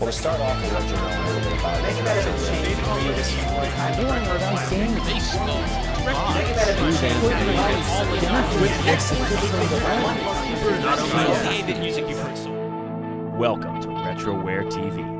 to start off, we'll let you know a little bit about it. Welcome to RetroWare TV.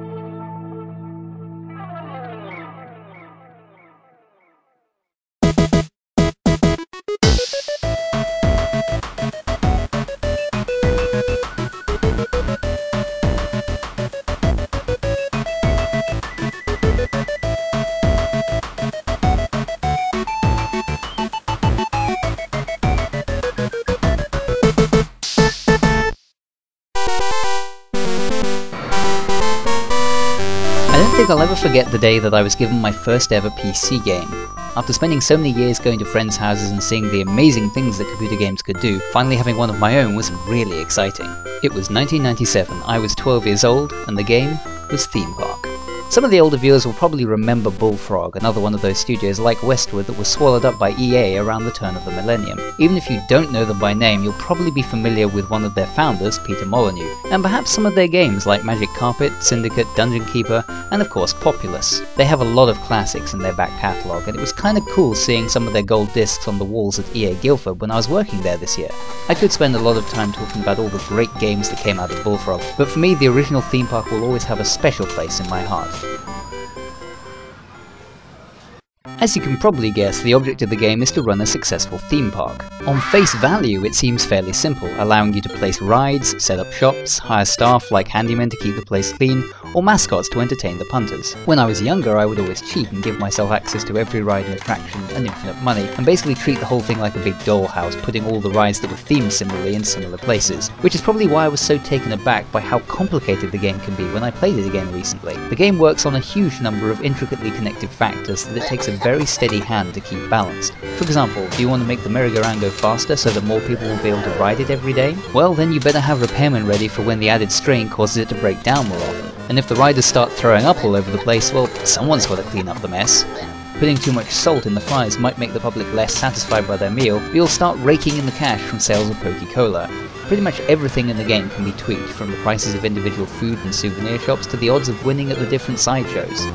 I don't think I'll ever forget the day that I was given my first ever PC game. After spending so many years going to friends' houses and seeing the amazing things that computer games could do, finally having one of my own was really exciting. It was 1997, I was 12 years old, and the game was Theme Park. Some of the older viewers will probably remember Bullfrog, another one of those studios like Westwood that was swallowed up by EA around the turn of the millennium. Even if you don't know them by name, you'll probably be familiar with one of their founders, Peter Molyneux, and perhaps some of their games like Magic Carpet, Syndicate, Dungeon Keeper, and of course Populous. They have a lot of classics in their back catalogue, and it was kinda cool seeing some of their gold discs on the walls at EA Guildford when I was working there this year. I could spend a lot of time talking about all the great games that came out of Bullfrog, but for me the original Theme Park will always have a special place in my heart. As you can probably guess, the object of the game is to run a successful theme park. On face value, it seems fairly simple, allowing you to place rides, set up shops, hire staff like handymen to keep the place clean, or mascots to entertain the punters. When I was younger, I would always cheat and give myself access to every ride and attraction and infinite money, and basically treat the whole thing like a big dollhouse, putting all the rides that were themed similarly in similar places, which is probably why I was so taken aback by how complicated the game can be when I played it again recently. The game works on a huge number of intricately connected factors that it takes a very steady hand to keep balanced. For example, do you want to make the merry-go-round go faster so that more people will be able to ride it every day? Well, then you better have repairmen ready for when the added strain causes it to break down more often. And if the riders start throwing up all over the place, well, someone's got to clean up the mess. Putting too much salt in the fries might make the public less satisfied by their meal, but you'll start raking in the cash from sales of Poke-Cola. Pretty much everything in the game can be tweaked, from the prices of individual food and souvenir shops to the odds of winning at the different sideshows.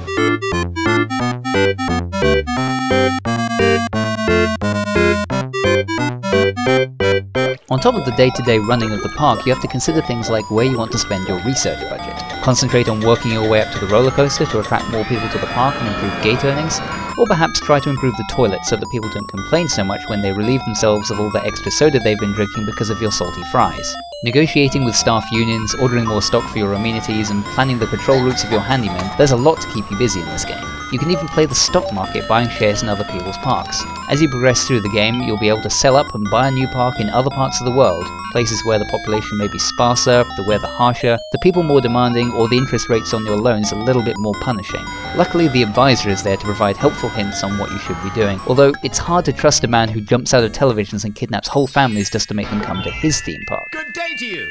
On top of the day-to-day running of the park, you have to consider things like where you want to spend your research budget. Concentrate on working your way up to the roller coaster to attract more people to the park and improve gate earnings, or perhaps try to improve the toilet so that people don't complain so much when they relieve themselves of all the extra soda they've been drinking because of your salty fries. Negotiating with staff unions, ordering more stock for your amenities, and planning the patrol routes of your handymen, there's a lot to keep you busy in this game. You can even play the stock market buying shares in other people's parks. As you progress through the game, you'll be able to sell up and buy a new park in other parts of the world, places where the population may be sparser, the weather harsher, the people more demanding, or the interest rates on your loans a little bit more punishing. Luckily, the advisor is there to provide helpful hints on what you should be doing, although it's hard to trust a man who jumps out of televisions and kidnaps whole families just to make them come to his theme park. Good day to you!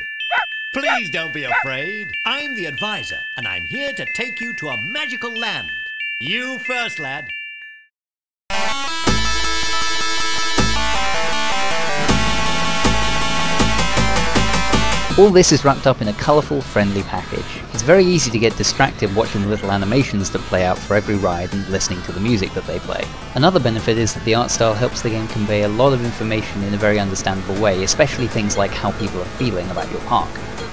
Please don't be afraid. I'm the advisor, and I'm here to take you to a magical land. You first, lad. All this is wrapped up in a colourful, friendly package. It's very easy to get distracted watching the little animations that play out for every ride and listening to the music that they play. Another benefit is that the art style helps the game convey a lot of information in a very understandable way, especially things like how people are feeling about your park.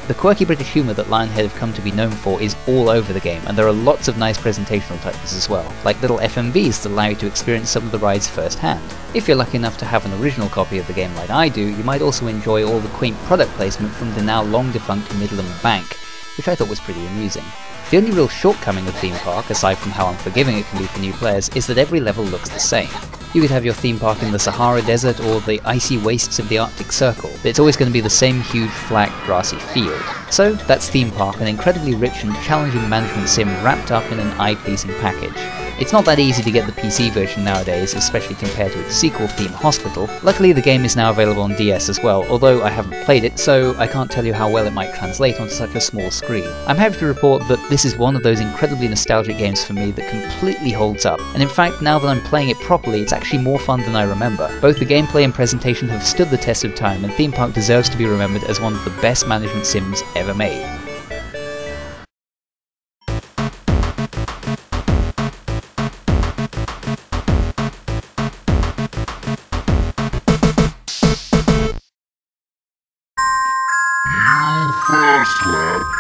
The quirky British humour that Lionhead have come to be known for is all over the game, and there are lots of nice presentational touches as well, like little FMVs that allow you to experience some of the rides firsthand. If you're lucky enough to have an original copy of the game like I do, you might also enjoy all the quaint product placement from the now long defunct Midland Bank, which I thought was pretty amusing. The only real shortcoming of Theme Park, aside from how unforgiving it can be for new players, is that every level looks the same. You could have your theme park in the Sahara Desert or the icy wastes of the Arctic Circle, but it's always going to be the same huge, flat, grassy field. So that's Theme Park, an incredibly rich and challenging management sim wrapped up in an eye-pleasing package. It's not that easy to get the PC version nowadays, especially compared to its sequel, Theme Hospital. Luckily the game is now available on DS as well, although I haven't played it, so I can't tell you how well it might translate onto such a small screen. I'm happy to report that this is one of those incredibly nostalgic games for me that completely holds up, and in fact now that I'm playing it properly, it's actually more fun than I remember. Both the gameplay and presentation have stood the test of time, and Theme Park deserves to be remembered as one of the best management sims ever made. first, lad.